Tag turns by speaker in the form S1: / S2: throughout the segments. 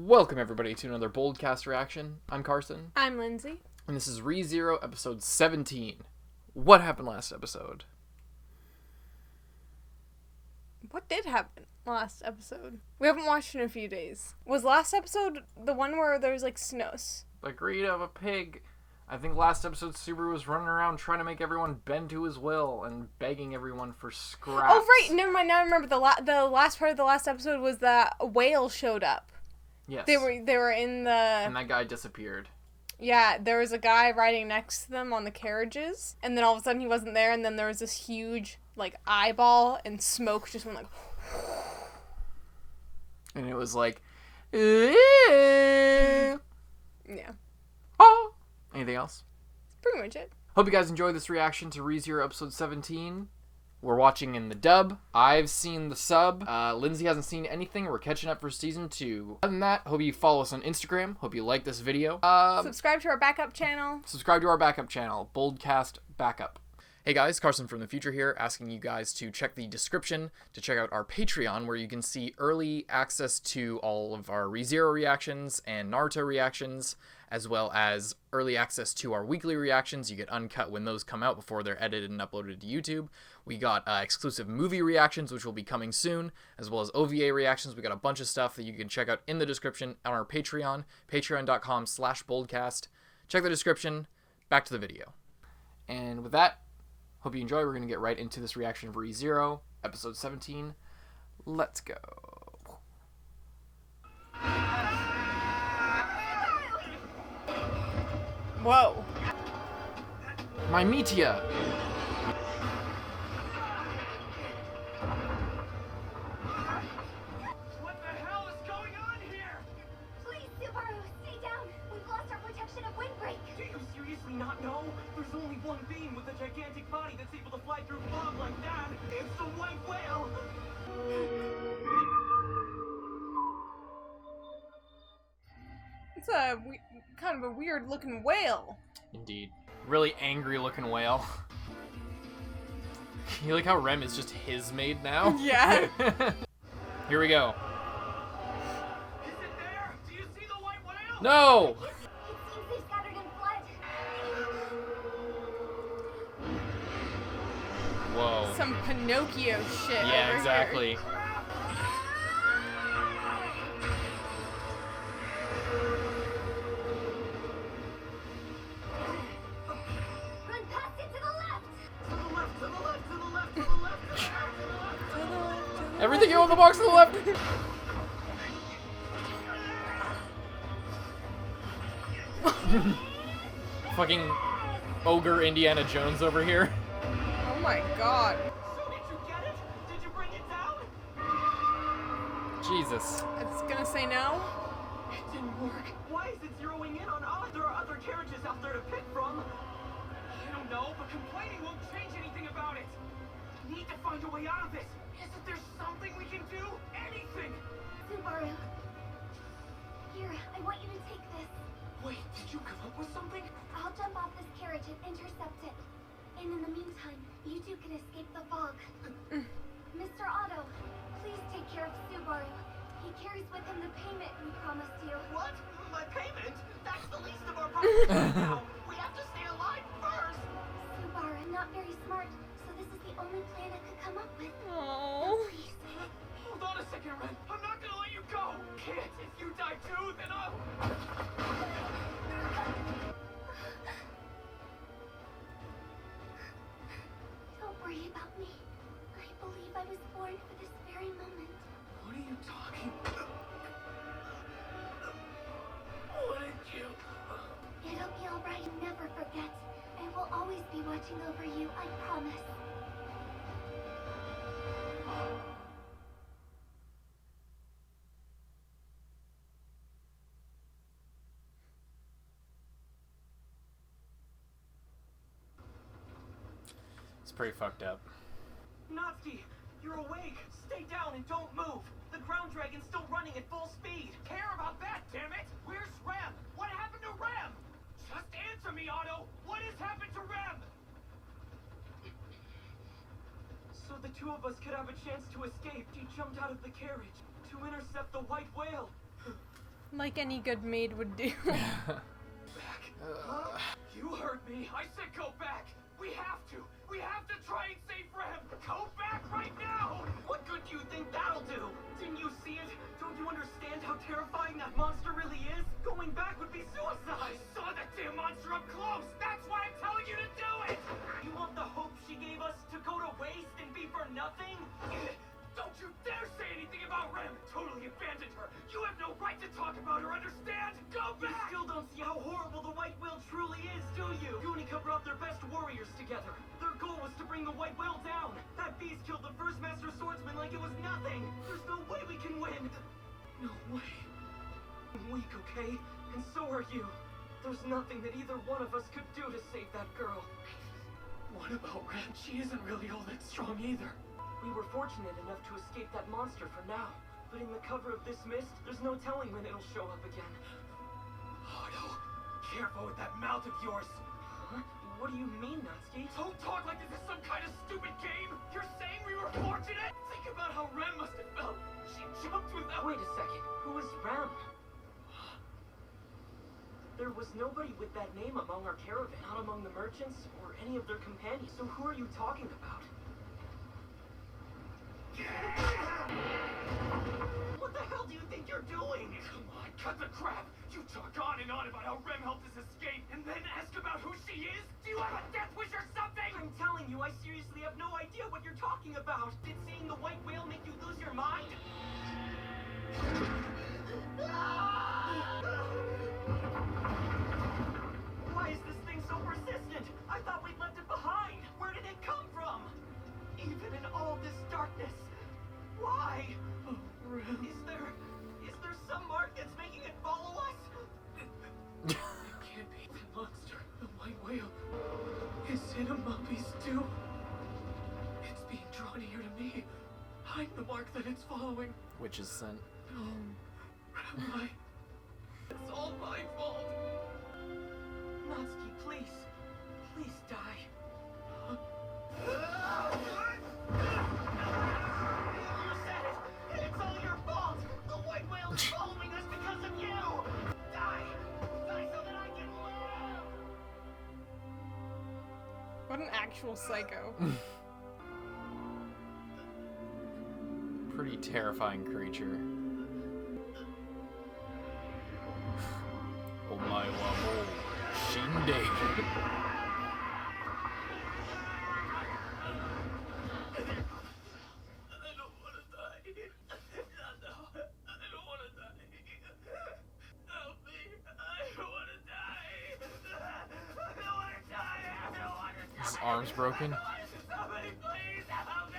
S1: Welcome everybody to another Boldcast reaction. I'm Carson.
S2: I'm Lindsay.
S1: And this is ReZero episode 17. What happened last episode?
S2: What did happen last episode? We haven't watched in a few days. Was last episode the one where there was like snows?
S1: The greed of a pig. I think last episode Subaru was running around trying to make everyone bend to his will and begging everyone for scraps.
S2: Oh right, never mind. Now I remember the last part of the last episode was that a whale showed up.
S1: Yes.
S2: They were in the...
S1: And that guy disappeared.
S2: Yeah, there was a guy riding next to them on the carriages, and then all of a sudden he wasn't there, and then there was this huge, like, eyeball, and smoke just went like...
S1: And it was like...
S2: Yeah.
S1: Oh! Anything else?
S2: Pretty much it.
S1: Hope you guys enjoyed this reaction to ReZero episode 17. We're watching in the dub. I've seen the sub. Lindsay hasn't seen anything. We're catching up for season 2. Other than that, hope you follow us on Instagram. Hope you like this video.
S2: Subscribe to our backup channel.
S1: Subscribe to our backup channel, Boldcast Backup. Hey guys, Carson from the future here, asking you guys to check the description to check out our Patreon, where you can see early access to all of our ReZero reactions and Naruto reactions, as well as early access to our weekly reactions. You get uncut when those come out before they're edited and uploaded to YouTube. We got exclusive movie reactions, which will be coming soon, as well as OVA reactions. We got a bunch of stuff that you can check out in the description on our Patreon, patreon.com/boldcast. Check the description. Back to the video. And with that, hope you enjoy. We're going to get right into this reaction of ReZero, episode 17. Let's go.
S2: Whoa.
S1: My Metia!
S3: What the hell is going on here?
S4: Please, Subaru, stay down. We've lost our protection of windbreak.
S3: Do you seriously not know? There's only one being with a gigantic body that's able to fly through fog like that. It's the white whale.
S2: It's a kind of a weird looking whale.
S1: Indeed. Really angry looking whale. You like how Rem is just his maid now?
S2: Yeah.
S1: Here we go.
S3: Is it there? Do you see the white whale?
S1: No!
S4: It seems they scattered in flood.
S1: Whoa.
S2: Some Pinocchio shit.
S1: Yeah,
S2: over
S1: exactly.
S2: Here.
S4: Run past it to the left.
S3: To the left, to the left, to the left, to the left, to the left, to the left.
S1: Everything on the box to the left! Fucking ogre Indiana Jones over here.
S2: Oh my god.
S3: So did you get it? Did you bring it down?
S1: Jesus.
S2: It's gonna say no?
S3: It didn't work. Why is it zeroing in on us? There are other carriages out there to pick from. I don't know, but complaining won't change anything about it. We need to find a way out of this. Isn't there something we can do? Anything!
S4: Subaru. Here, I want you to take this.
S3: Wait, did you come up with something?
S4: I'll jump off this carriage and intercept it. And in the meantime, you two can escape the fog. Mr. Otto, please take care of Subaru. He carries with him the payment we promised you.
S3: What? My payment? That's the least of our problems right now. We have to stay alive first.
S4: Subaru, I'm not very smart, so this is the only plan I could come up with.
S2: Oh.
S4: Please.
S3: Hold on a second, Ren. I'm not gonna let you go. Can't. If you die too, then I'll...
S4: Don't worry about me. I believe I was born for this very moment.
S3: What are you talking about? What did you...
S4: It'll be alright. Never forget. I will always be watching over you, I promise.
S1: It's pretty fucked up.
S3: Natsuki, you're awake. Stay down and don't move. The ground dragon's still running at full speed. Care about that, damn it! Where's Rem? What happened to Rem? Just answer me, Otto. What has happened to Rem? So the two of us could have a chance to escape. He jumped out of the carriage to intercept the white whale.
S2: Like any good maid would do.
S3: Back. You heard me. I said go back. We have to. We have to try and save Rem. Go back right now. What good do you think that'll do? Didn't you see it? Don't you understand how terrifying that monster really is? Going back would be suicide. I saw that damn monster up close. That's why I'm telling you to do it. You want the hope she gave us to go to waste and be for nothing? Don't you dare say anything about Rem! Totally abandoned her! You have no right to talk about her, understand? Go back! You still don't see how horrible the White Whale truly is, do you? Unica brought their best warriors together. Their goal was to bring the White Whale down. That beast killed the first Master Swordsman like it was nothing. There's no way we can win. No way. I'm weak, okay? And so are you. There's nothing that either one of us could do to save that girl. What about Rem? She isn't really all that strong either. We were fortunate enough to escape that monster for now, but in the cover of this mist, there's no telling when it'll show up again. Otto, careful with that mouth of yours. Huh? What do you mean, Natsuki? Don't talk like this is some kind of stupid game! You're saying we were fortunate? Think about how Rem must have felt. She jumped without— Wait a second, who is Rem? There was nobody with that name among our caravan, not among the merchants or any of their companions. So who are you talking about? What the hell do you think you're doing? Come on, cut the crap! You talk on and on about how Rem helped us escape, and then ask about who she is? Do you have a death wish or something? I'm telling you, I seriously have no idea what you're talking about. Did seeing the White Whale make you lose your mind? Why is this thing so persistent? I thought we'd left it behind. Where did it come from? Even in all this darkness, why? Oh, Rem. Is there some mark that's making it follow us? It can't be the monster, the White Whale. Is it a mummy's too? It's being drawn here to me. I'm the mark that it's following.
S1: Witch's scent.
S3: Rem, it's all my fault. Natsuki, please. Please die. You said it! It's all your fault! The White Whale is following us because of you! Die! Die so that I can live!
S2: What an actual psycho.
S1: Pretty terrifying creature. Oh my wabo. Shindig. His arm's broken.
S3: Somebody please help me!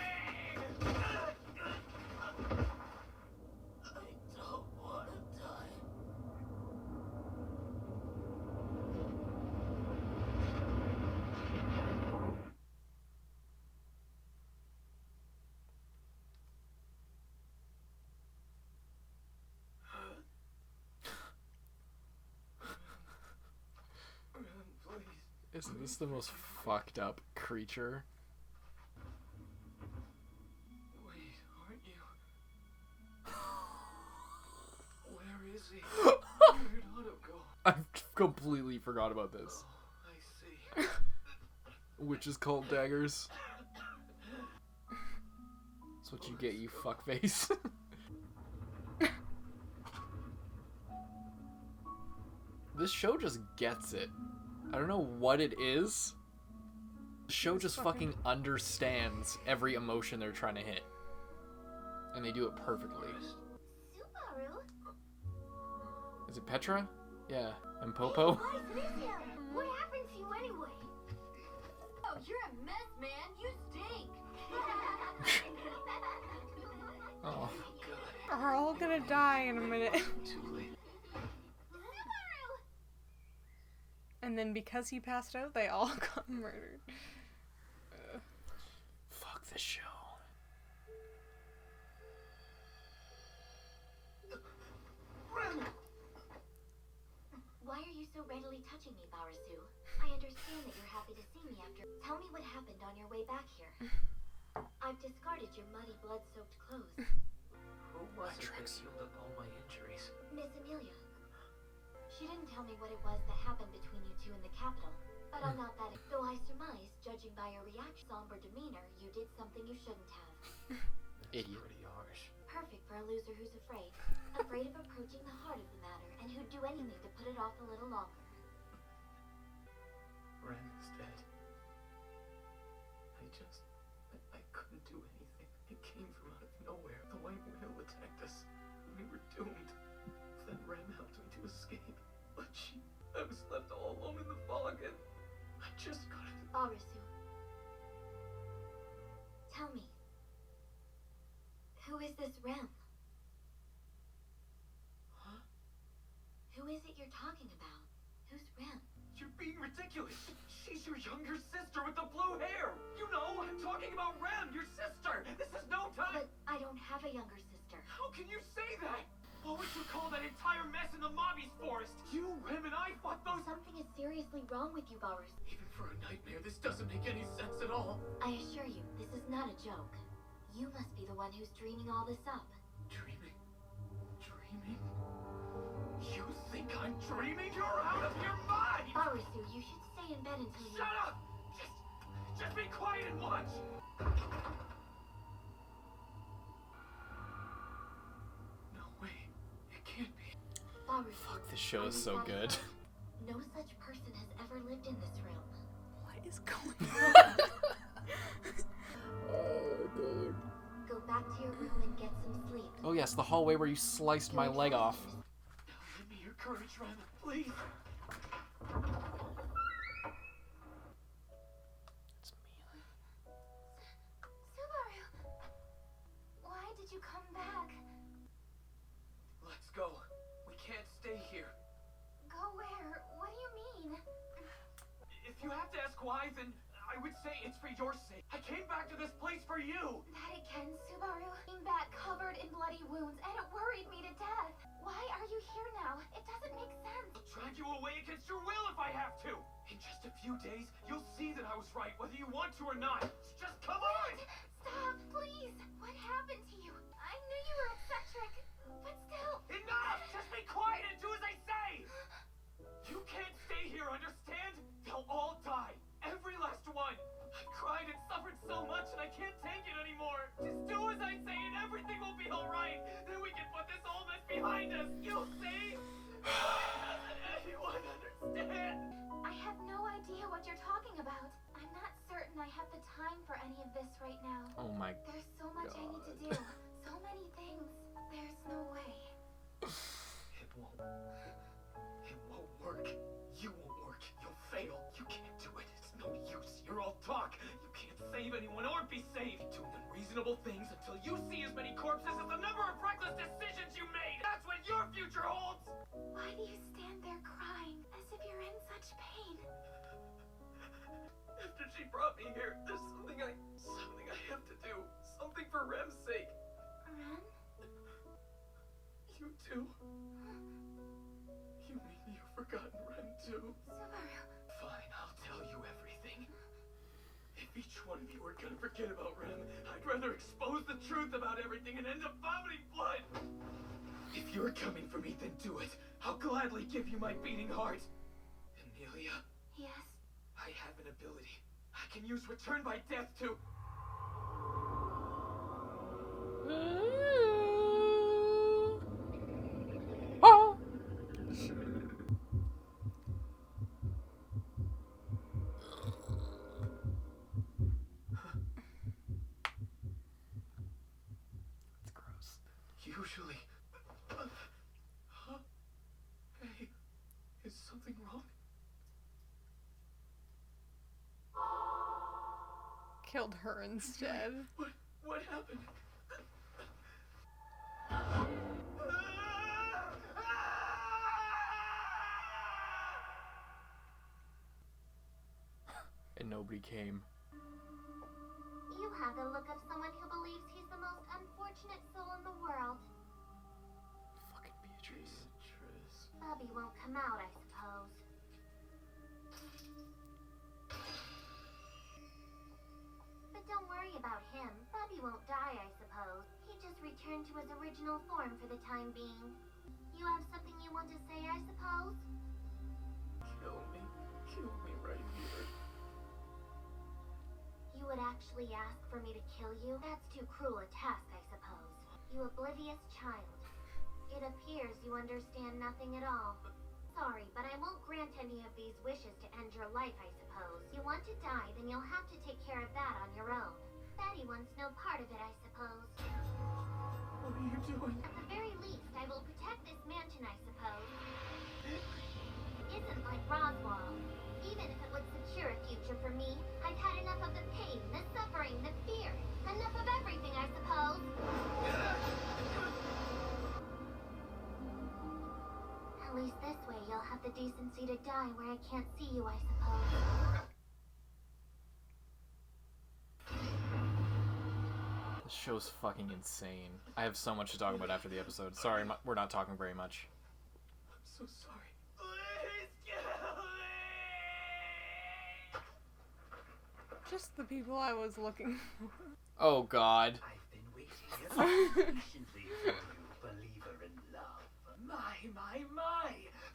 S3: I don't want to die. Please.
S1: Isn't this the most fucked up creature?
S3: Wait, aren't you? Where is he? Where'd Otto go?
S1: I completely forgot about this.
S3: Oh, I see.
S1: Witches cult daggers. That's what you get, you fuckface. This show just gets it. I don't know what it is. The show just fucking understands every emotion they're trying to hit. And they do it perfectly.
S4: Subaru?
S1: Is it Petra? Yeah. And Popo?
S4: Why is this him? What happened to you anyway? Oh, you're a mess, man. You stink.
S1: Oh.
S2: We're all gonna die in a minute.
S3: Too late.
S4: Subaru!
S2: And then because he passed out, they all got murdered.
S1: Fuck this show.
S4: Why are you so readily touching me, Barasu? I understand that you're happy to see me after. Tell me what happened on your way back here. I've discarded your muddy, blood-soaked clothes.
S3: Who was it that healed up all my injuries?
S4: Miss Amelia, She didn't tell me what it was that happened between you two in the capital, but I'm not that. Though I surmise, judging by your somber demeanor, you did something you shouldn't have.
S1: Idiot.
S3: Pretty harsh.
S4: Perfect for a loser who's afraid. Afraid of approaching the heart of the matter, and who'd do anything to put it off a little longer.
S3: Ren is dead. I couldn't do anything. It came from out of nowhere. The White Whale attacked us. We were doomed. Then Ren helped me to escape. But I was left all alone in the fog, and I just couldn't.
S4: Arisu, tell me, who is this Rem?
S3: Huh?
S4: Who is it you're talking about? Who's Rem?
S3: You're being ridiculous. She's your younger sister with the blue hair. You know, I'm talking about Rem, your sister. This is no time.
S4: But I don't have a younger sister.
S3: How can you say that? What would you call that entire mess in the Mobby's forest? You, Rem, and I fought those.
S4: Something is seriously wrong with you, Barus.
S3: Even for a nightmare, this doesn't make any sense at all.
S4: I assure you, this is not a joke. You must be the one who's dreaming all this up.
S3: Dreaming? Dreaming? You think I'm dreaming? You're out of your mind!
S4: Arisu, you should stay in bed until you...
S3: Shut up! Just be quiet and watch! No way. It can't be.
S4: Arisu,
S1: Fuck, this show is
S4: are you
S1: so good.
S4: satisfied? No such person has ever lived in this realm.
S2: What is going on?
S1: Oh, God.
S4: Go back to your room and get some sleep.
S1: Oh, yes, the hallway where you sliced my leg off.
S3: Now give me your courage, Ren, please.
S1: It's me.
S4: Subaru! Why did you come back?
S3: Let's go. We can't stay here.
S4: Go where? What do you mean?
S3: If you have to ask why, then I would say it's for your sake. I came back to this place for you.
S4: That again, Subaru. Came back covered in bloody wounds, and it worried me to death. Why are you here now? It doesn't make sense.
S3: I'll drag you away against your will if I have to. In just a few days, you'll see that I was right, whether you want to or not. Just come on!
S4: Stop, please. What happened to you? I knew you were eccentric, but still.
S3: Enough! Just be quiet and do as I say! You can't stay here, understand? They'll all die. Every last one. I've cried and suffered so much and I can't take it anymore. Just do as I say and everything will be alright. Then we can put this whole mess behind us. You'll see? Why doesn't anyone understand?
S4: I have no idea what you're talking about. I'm not certain I have the time for any of this right now.
S1: Oh, my
S4: There's so much I need to do. So many things. There's no way.
S3: It won't. It won't work. You won't work. You'll fail. You can't do it. It's no use. You're all talk. You can't save anyone or be saved. Doing unreasonable things until you see as many corpses as the number of reckless decisions you made. That's what your future holds.
S4: Why do you stand there crying as if you're in such pain?
S3: After she brought me here, there's something I have to do. Something for Rem's sake.
S4: Ren?
S3: You too. You mean you've forgotten Rem too?
S4: Subaru.
S3: Fine, I'll tell you everything. If each one of you are gonna forget about Rem, I'd rather expose the truth about everything and end up vomiting blood. If you're coming for me, then do it. I'll gladly give you my beating heart. Amelia,
S4: Yes.
S3: I have an ability. I can use return by death to...
S1: Oh. It's gross.
S3: Usually... Huh? Hey, is something wrong?
S2: Killed her instead.
S3: What happened?
S1: And nobody came.
S4: You have the look of someone who believes he's the most unfortunate soul in the world.
S1: Fucking Beatrice.
S4: Bobby won't come out, I suppose. But don't worry about him. Bobby won't die, I suppose. He just returned to his original form for the time being. You have something you want to say, I suppose? actually ask for me to kill you? That's too cruel a task, I suppose. You oblivious child. It appears you understand nothing at all. Sorry, but I won't grant any of these wishes to end your life, I suppose. You want to die, then you'll have to take care of that on your own. Fatty wants no part of it, I suppose.
S3: What are you doing?
S4: At the very least, I will protect this mansion, I suppose. It isn't like Roswell. Even if it would secure a future for me, I've had enough of the pain, the suffering, the fear. Enough of everything, I suppose. At least this way you'll have the decency to die where I can't see you, I suppose.
S1: This show's fucking insane. I have so much to talk about after the episode. Sorry, we're not talking very much.
S3: I'm so sorry.
S5: Please kill me!
S2: Just the people I was looking for.
S1: Oh god.
S5: I've been waiting patiently for you, believer in love. My.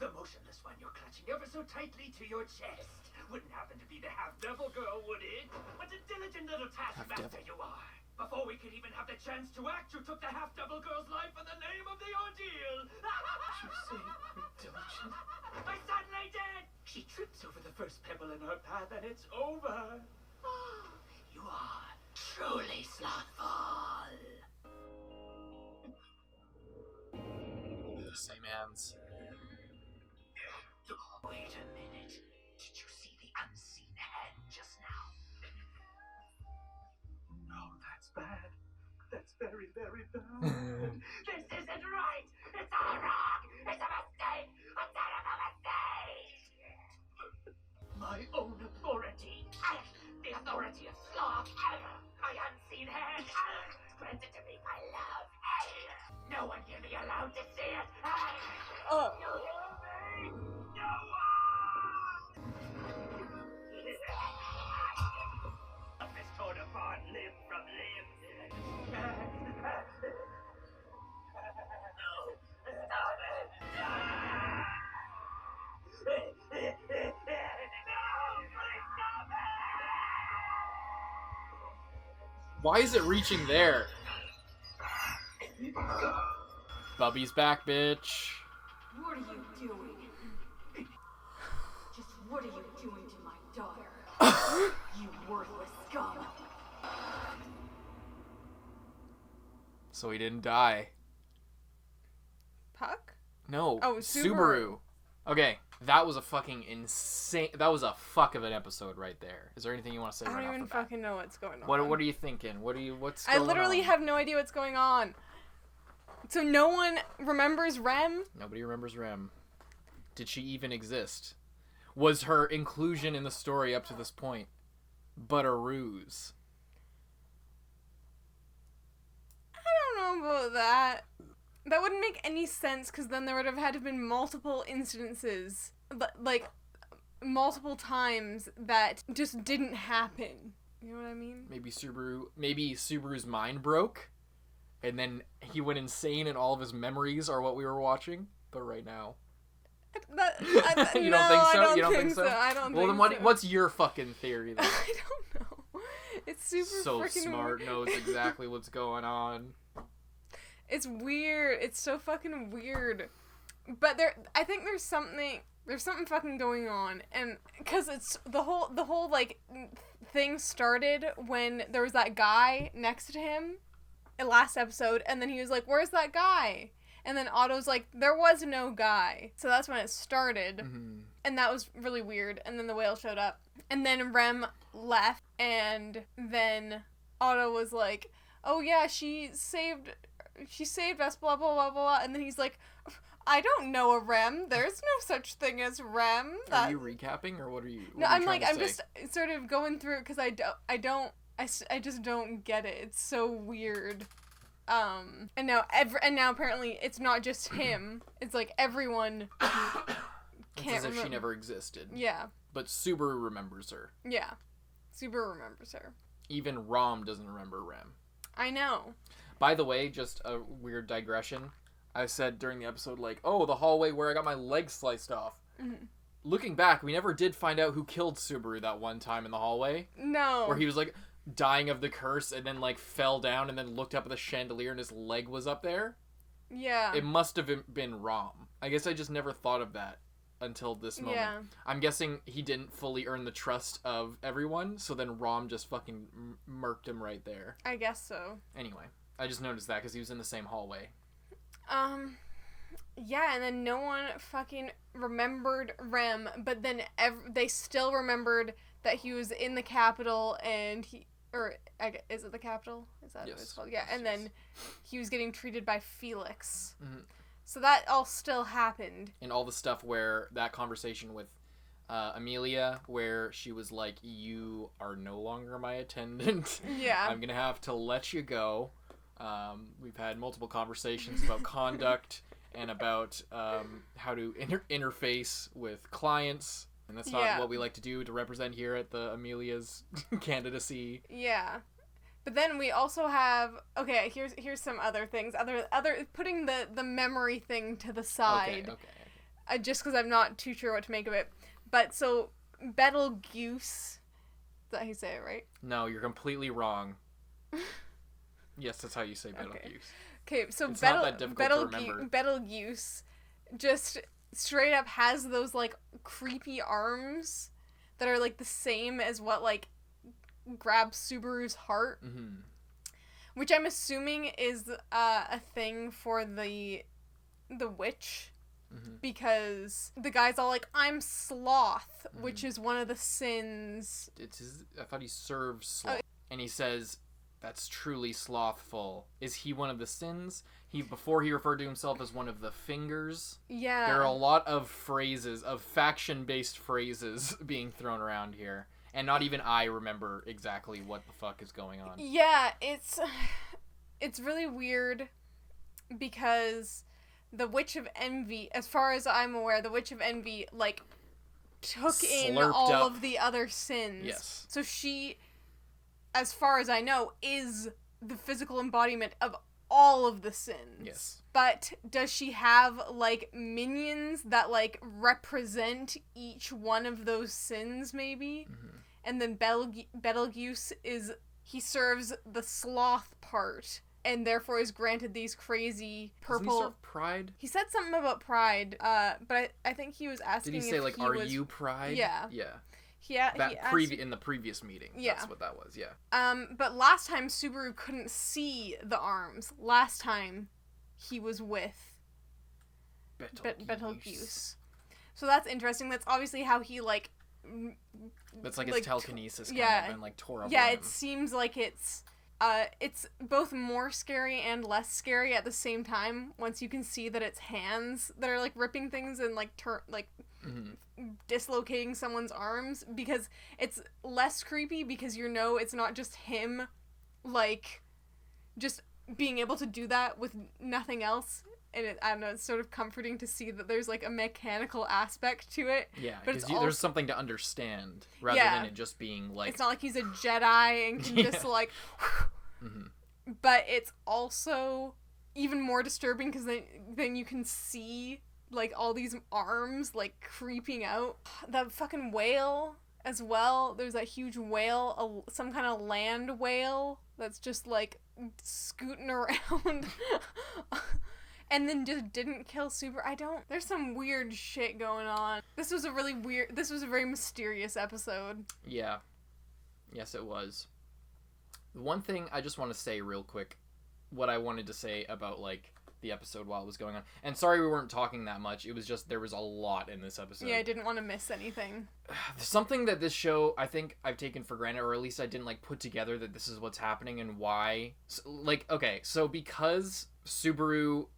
S5: The motionless one you're clutching ever so tightly to your chest. Wouldn't happen to be the half-devil girl, would it? What a diligent little taskmaster you are. Before we could even have the chance to act, you took the half-devil girl's life in the name of the ordeal.
S3: You say we're diligent?
S5: I certainly did. She trips over the first pebble in her path and it's over. You are truly slothful.
S1: Same hands.
S5: Wait a minute. Did you see the unseen hand just now?
S3: No, that's bad. That's very, very bad.
S5: This isn't right! It's all wrong! It's a mistake! A terrible mistake! My own authority! The authority of Sloth! My unseen hand! Granted to me by love! No one can be allowed to see it!
S2: Oh.
S5: You hear me? No one! Is torn apart limb from limb.
S1: Why is it reaching there? Bubby's back, bitch.
S6: What are you doing? Just what are you doing to my daughter? You worthless scum.
S1: So he didn't die.
S2: Puck?
S1: No.
S2: Oh, Subaru.
S1: Okay, that was a fucking insane. That was a fuck of an episode right there. Is there anything you want to say
S2: I
S1: right
S2: don't
S1: off
S2: even
S1: the bat?
S2: fucking know what's going on.
S1: What are you thinking? What's
S2: I
S1: going
S2: literally
S1: on?
S2: have no idea what's going on. So no one remembers Rem?
S1: Nobody remembers Rem. Did she even exist? Was her inclusion in the story up to this point but a ruse?
S2: I don't know about that. That wouldn't make any sense because then there would have had to have been multiple incidences, like multiple times that just didn't happen. You know what I mean?
S1: Maybe Subaru's mind broke, and then he went insane and all of his memories are what we were watching. But right now,
S2: You
S1: you don't think so? You don't think so?
S2: I don't
S1: well,
S2: think
S1: then
S2: so.
S1: what's your fucking theory then?
S2: I don't know. It's super
S1: So
S2: freaking
S1: smart,
S2: weird.
S1: knows exactly what's going on.
S2: It's weird. It's so fucking weird. But I think there's something fucking going on, and because it's the whole like thing started when there was that guy next to him in last episode, and then he was like, "Where's that guy?" And then Otto's like, "There was no guy." So that's when it started,
S1: Mm-hmm.
S2: and that was really weird. And then the whale showed up, and then Rem left, and then Otto was like, "Oh yeah, she saved us, blah blah blah blah," and then he's like, "I don't know a Rem. There's no such thing as Rem."
S1: Are you recapping or what are you?
S2: No, I'm just sort of going through it because I just don't get it. It's so weird. And now apparently it's not just him. It's like everyone
S1: It's
S2: can't
S1: as if she
S2: remember.
S1: never existed.
S2: Yeah,
S1: But Subaru remembers her.
S2: yeah. Subaru remembers her.
S1: Even Rom doesn't remember Rem.
S2: I know.
S1: By the way, just a weird digression. I said during the episode, like, oh, the hallway where I got my leg sliced off.
S2: Mhm.
S1: Looking back, we never did find out who killed Subaru that one time in the hallway.
S2: No.
S1: Where he was like, dying of the curse and then, like, fell down and then looked up at the chandelier and his leg was up there.
S2: Yeah.
S1: It must have been Rom. I guess I just never thought of that until this moment.
S2: Yeah.
S1: I'm guessing he didn't fully earn the trust of everyone, so then Rom just fucking murked him right there.
S2: I guess so.
S1: Anyway, I just noticed that because he was in the same hallway.
S2: Yeah, and then no one fucking remembered Rem, but then they still remembered that he was in the capital and is it the capital? Is that what it's called? Yeah, and then he was getting treated by Felix.
S1: Mm-hmm.
S2: So that all still happened.
S1: And all the stuff where that conversation with Amelia, where she was like, "You are no longer my attendant.
S2: Yeah.
S1: I'm gonna have to let you go." We've had multiple conversations about conduct and about how to interface with clients. And that's not what we like to do to represent here at the Amelia's candidacy.
S2: Yeah. But then we also have, okay, here's some other things. Other putting the memory thing to the side.
S1: Okay.
S2: Just because I'm not too sure what to make of it. But so, Betelgeuse, is that how you say it, right?
S1: No, you're completely wrong. Yes, that's how you say Betelgeuse.
S2: Okay, so
S1: it's not that difficult to remember.
S2: Betelgeuse just straight up has those, like, creepy arms that are, like, the same as what, like, grabs Subaru's heart.
S1: Mm-hmm.
S2: Which I'm assuming is a thing for the witch.
S1: Mm-hmm.
S2: Because the guy's all like, "I'm sloth," which is one of the sins.
S1: I thought he serves sloth. And he says, "That's truly slothful." Is he one of the sins? Before he referred to himself as one of the fingers.
S2: Yeah.
S1: There are a lot of phrases, of faction-based phrases being thrown around here. And not even I remember exactly what the fuck is going on.
S2: Yeah, it's really weird because the Witch of Envy, as far as I'm aware, the Witch of Envy, like, took in
S1: Slurped
S2: all
S1: up.
S2: of the other sins.
S1: Yes.
S2: So she, as far as I know, is the physical embodiment of all of the sins.
S1: Yes.
S2: But does she have, like, minions that, like, represent each one of those sins, maybe?
S1: Mm-hmm.
S2: And then Betelgeuse he serves the sloth part, and therefore is granted these crazy purple...
S1: Doesn't he serve pride?
S2: He said something about pride, but I think he was asking
S1: Did he say, like, "Are you pride?"
S2: Yeah.
S1: Yeah. In the previous meeting.
S2: Yeah.
S1: That's what that was, yeah.
S2: But last time Subaru couldn't see the arms. Last time he was with Betelgeuse. So that's interesting. That's obviously how he, like...
S1: That's like his telekinesis kind of, and, like, tore up.
S2: Yeah,
S1: on
S2: it
S1: him.
S2: seems like it's both more scary and less scary at the same time once you can see that it's hands that are, like, ripping things and, like, dislocating someone's arms, because it's less creepy because it's not just him, like, just being able to do that with nothing else. And I don't know, it's sort of comforting to see that there's, like, a mechanical aspect to it.
S1: Yeah,
S2: but
S1: because there's something to understand rather than it just being, like...
S2: It's not like he's a Jedi and can just, like...
S1: Mm-hmm.
S2: But it's also even more disturbing because then you can see, like, all these arms, like, creeping out. That fucking whale as well. There's that huge whale, some kind of land whale that's just, like, scooting around. And then just didn't kill there's some weird shit going on. This was a very mysterious episode.
S1: Yeah. Yes, it was. The one thing I just want to say real quick, what I wanted to say about, like, the episode while it was going on. And sorry we weren't talking that much. It was just, there was a lot in this episode.
S2: Yeah, I didn't want to miss anything.
S1: Something that this show, I think I've taken for granted, or at least I didn't, like, put together that this is what's happening and why. So because Subaru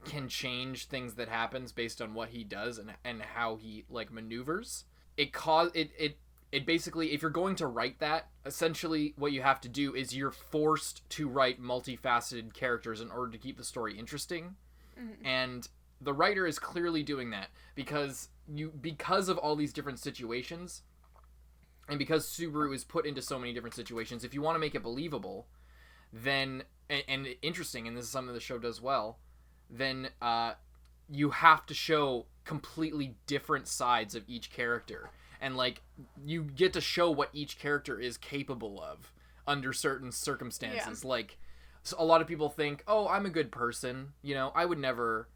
S1: can change things that happens based on what he does and how he, like, maneuvers, it basically, if you're going to write that, essentially what you have to do is you're forced to write multifaceted characters in order to keep the story interesting. Mm-hmm. And the writer is clearly doing that because of all these different situations, and because Subaru is put into so many different situations, if you want to make it believable, then and interesting, and this is something the show does well, then you have to show completely different sides of each character. And, like, you get to show what each character is capable of under certain circumstances. Like, so a lot of people think, oh, I'm a good person. You know, I would never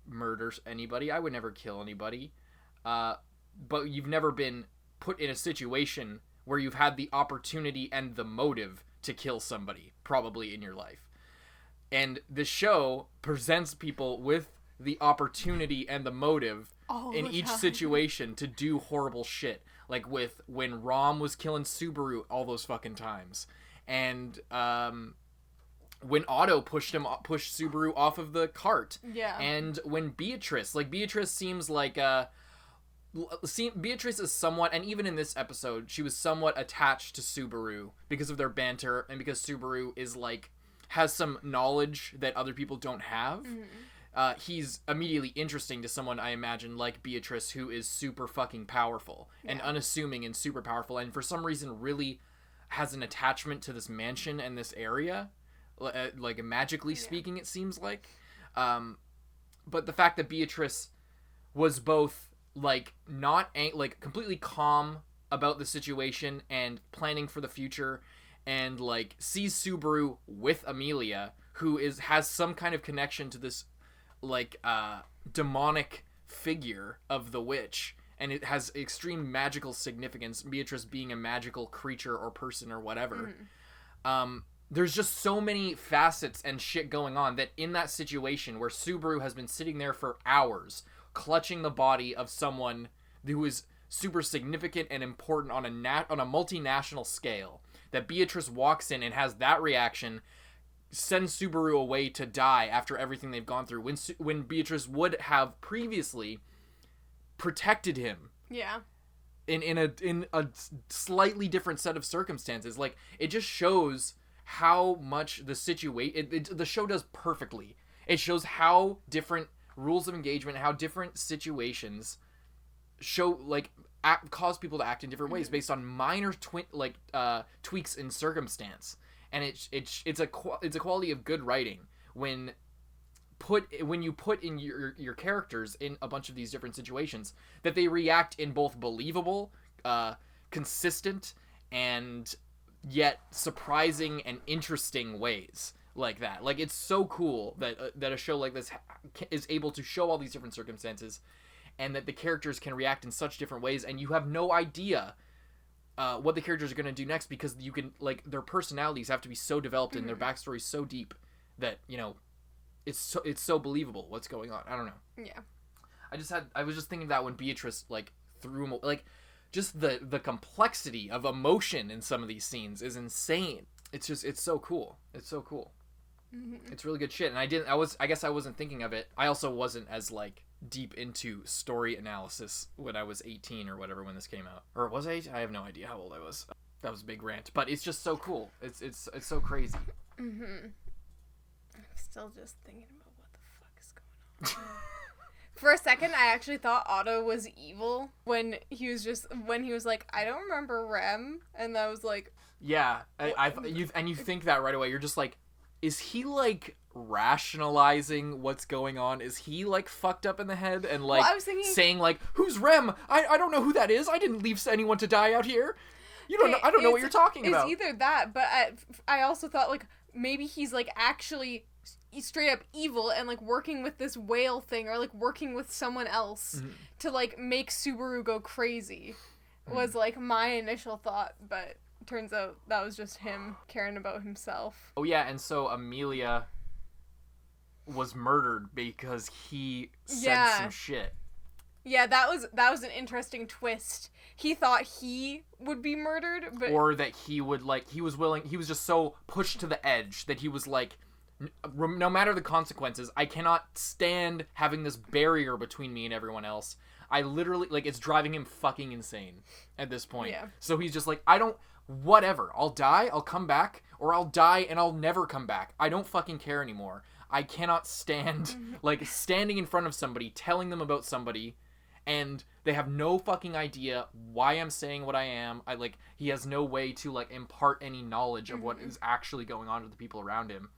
S1: murder anybody. I would never kill anybody. But you've never been put in a situation where you've had the opportunity and the motive to kill somebody, probably in your life. And the show presents people with the opportunity and the motive in each situation to do horrible shit. Like with when Rom was killing Subaru all those fucking times. And when Otto pushed Subaru off of the cart.
S2: Yeah.
S1: And when Beatrice seems like Beatrice is somewhat, and even in this episode, she was somewhat attached to Subaru because of their banter and because Subaru is like, has some knowledge that other people don't have. He's immediately interesting to someone, I imagine, like Beatrice, who is super fucking powerful and unassuming and super powerful, and for some reason really has an attachment to this mansion and this area, like magically speaking, it seems like. But the fact that Beatrice was both like not like completely calm about the situation and planning for the future, and like sees Subaru with Amelia, who has some kind of connection to this like demonic figure of the witch, and it has extreme magical significance, Beatrice being a magical creature or person or whatever. There's just so many facets and shit going on that in that situation where Subaru has been sitting there for hours clutching the body of someone who is super significant and important on a multinational scale, that Beatrice walks in and has that reaction, sends Subaru away to die after everything they've gone through, when Beatrice would have previously protected him.
S2: Yeah. In
S1: a slightly different set of circumstances. Like, it just shows how much the show does perfectly. It shows how different rules of engagement, how different situations show, like, cause people to act in different ways based on minor tweaks in circumstance. And it's a quality of good writing when you put in your characters in a bunch of these different situations, that they react in both believable, consistent, and yet surprising and interesting ways like that. Like, it's so cool that a show like this is able to show all these different circumstances, and that the characters can react in such different ways, and you have no idea what the characters are going to do next, because you can, like, their personalities have to be so developed and their backstory so deep that, you know, it's so believable what's going on. I don't know. Yeah. I was just thinking that when Beatrice, like, threw him, like, just the complexity of emotion in some of these scenes is insane. It's so cool. It's so cool. It's really good shit. And I guess I wasn't thinking of it. I also wasn't as, like, deep into story analysis when I was 18 or whatever when this came out. Or was I? I have no idea how old I was. That was a big rant. But it's just so cool. It's so crazy.
S2: I'm still just thinking about what the fuck is going on. For a second, I actually thought Otto was evil when he was like, I don't remember Rem, and I was like,
S1: yeah, you think that right away. You're just like, is he, like, rationalizing what's going on? Is he, like, fucked up in the head and, like, I was thinking, saying, like, who's Rem? I don't know who that is. I didn't leave anyone to die out here. You don't know. I don't know what you're talking about.
S2: It's either that, but I also thought, like, maybe he's, like, actually straight up evil and, like, working with this whale thing, or, like, working with someone else to, like, make Subaru go crazy was, like, my initial thought, but turns out that was just him caring about himself.
S1: Oh yeah, and so Amelia was murdered because he said some shit.
S2: Yeah, that was an interesting twist. He thought he would be murdered, but
S1: or that he would, like, he was just so pushed to the edge that he was like, no matter the consequences, I cannot stand having this barrier between me and everyone else. I literally, like, it's driving him fucking insane at this point. Yeah. So he's just like, whatever, I'll die, I'll come back, or I'll die and I'll never come back. I don't fucking care anymore. I cannot stand, like, standing in front of somebody, telling them about somebody, and they have no fucking idea why I'm saying what I am. He has no way to, like, impart any knowledge of what is actually going on to the people around him.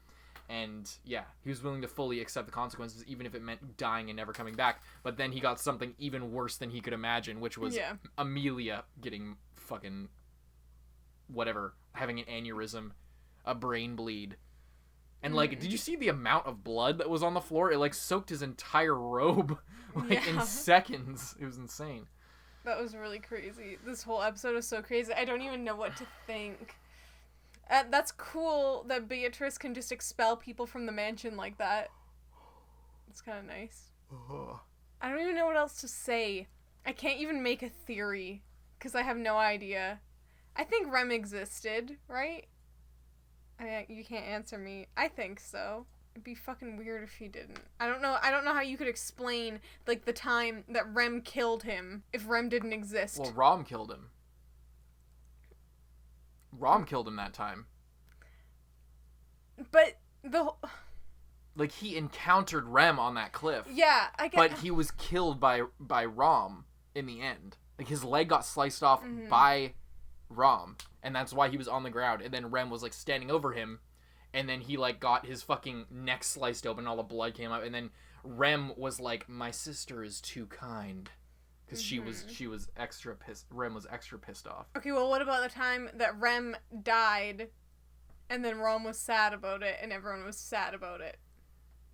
S1: And, yeah, he was willing to fully accept the consequences, even if it meant dying and never coming back. But then he got something even worse than he could imagine, which was Amelia getting fucking whatever having an aneurysm, a brain bleed. And, like, did you see the amount of blood that was on the floor? It, like, soaked his entire robe, like, in seconds. It was insane.
S2: That was really crazy. This whole episode is so crazy. I don't even know what to think. That's cool that Beatrice can just expel people from the mansion like that. It's kind of nice. I don't even know what else to say. I can't even make a theory, because I have no idea. I think Rem existed, right? You can't answer me. I think so. It'd be fucking weird if he didn't. I don't know how you could explain, like, the time that Rem killed him if Rem didn't exist.
S1: Well, Rom killed him. Rom killed him that time.
S2: But
S1: like, he encountered Rem on that cliff.
S2: Yeah, I get.
S1: But he was killed by Rom in the end. Like, his leg got sliced off by Rom, and that's why he was on the ground. And then Rem was, like, standing over him, and then he, like, got his fucking neck sliced open, and all the blood came out. And then Rem was like, "My sister is too kind," because she was extra pissed. Rem was extra pissed off.
S2: Okay, well, what about the time that Rem died, and then Rom was sad about it, and everyone was sad about it,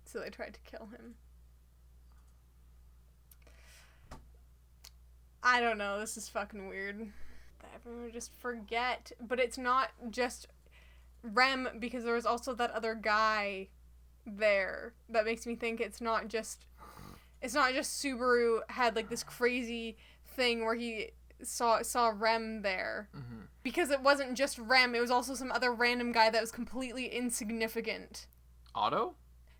S2: so they tried to kill him? I don't know, this is fucking weird. That everyone would just forget. But it's not just Rem, because there was also that other guy there. That makes me think it's not just Subaru had, like, this crazy thing where he saw Rem there. Because it wasn't just Rem, it was also some other random guy that was completely insignificant.
S1: Otto?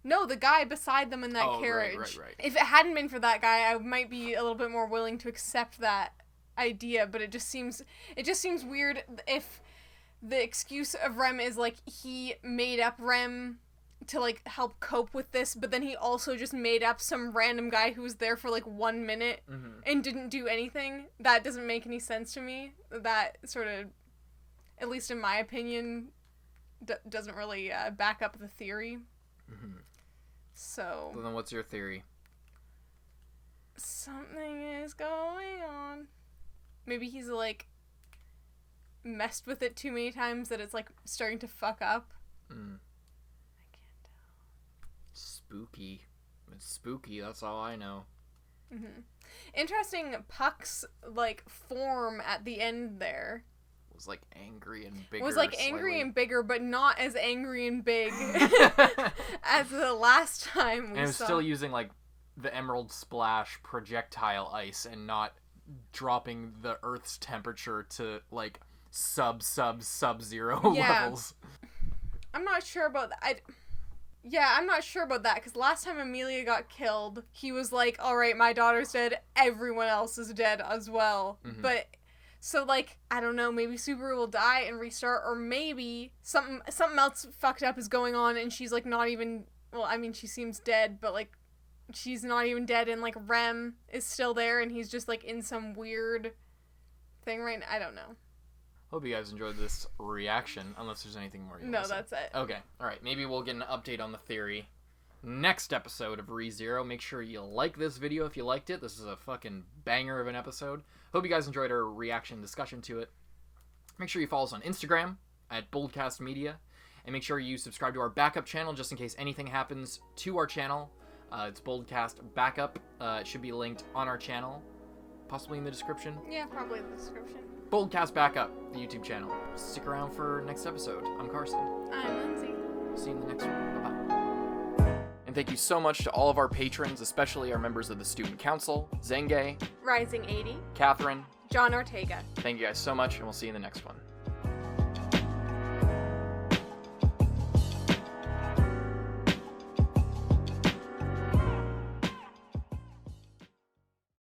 S2: No, the guy beside them in that carriage.
S1: Right.
S2: If it hadn't been for that guy, I might be a little bit more willing to accept that idea, but it just seems weird if the excuse of Rem is, like, he made up Rem to, like, help cope with this, but then he also just made up some random guy who was there for, like, 1 minute and didn't do anything. That doesn't make any sense to me. That sort of, at least in my opinion, doesn't really back up the theory. So
S1: then what's your theory?
S2: Something is going on. Maybe he's, like, messed with it too many times that it's, like, starting to fuck up. I can't tell.
S1: Spooky. It's spooky, that's all I know.
S2: Interesting, Puck's, like, form at the end there.
S1: Was, like, angry and bigger.
S2: Was, like, angry and bigger, but not as angry and big as the last time we saw.
S1: And it was still using, like, the Emerald Splash projectile ice and not dropping the Earth's temperature to, like, sub-zero levels.
S2: I'm not sure about that. I'm not sure about that, because last time Amelia got killed, he was like, alright, my daughter's dead, everyone else is dead as well. But, so, like, I don't know, maybe Subaru will die and restart, or maybe something else fucked up is going on, and she's, like, not even, well, I mean, she seems dead, but, like, she's not even dead, and, like, Rem is still there, and he's just, like, in some weird thing right now. I don't know.
S1: Hope you guys enjoyed this reaction, unless there's anything more you want to say.
S2: No, that's it.
S1: Okay, alright, maybe we'll get an update on the theory next episode of ReZero. Make sure you like this video if you liked it. This is a fucking banger of an episode. Hope you guys enjoyed our reaction discussion to it. Make sure you follow us on Instagram at Boldcast Media, and make sure you subscribe to our backup channel just in case anything happens to our channel. It's Boldcast Backup. It should be linked on our channel, possibly in the description.
S2: Yeah, probably in the description.
S1: Boldcast Backup, the YouTube channel. Stick around for next episode. I'm Carson.
S2: I'm Lindsay.
S1: See you in the next one. Bye-bye. And thank you so much to all of our patrons, especially our members of the Student Council, Zenge,
S2: Rising 80,
S1: Catherine,
S2: John Ortega.
S1: Thank you guys so much, and we'll see you in the next one.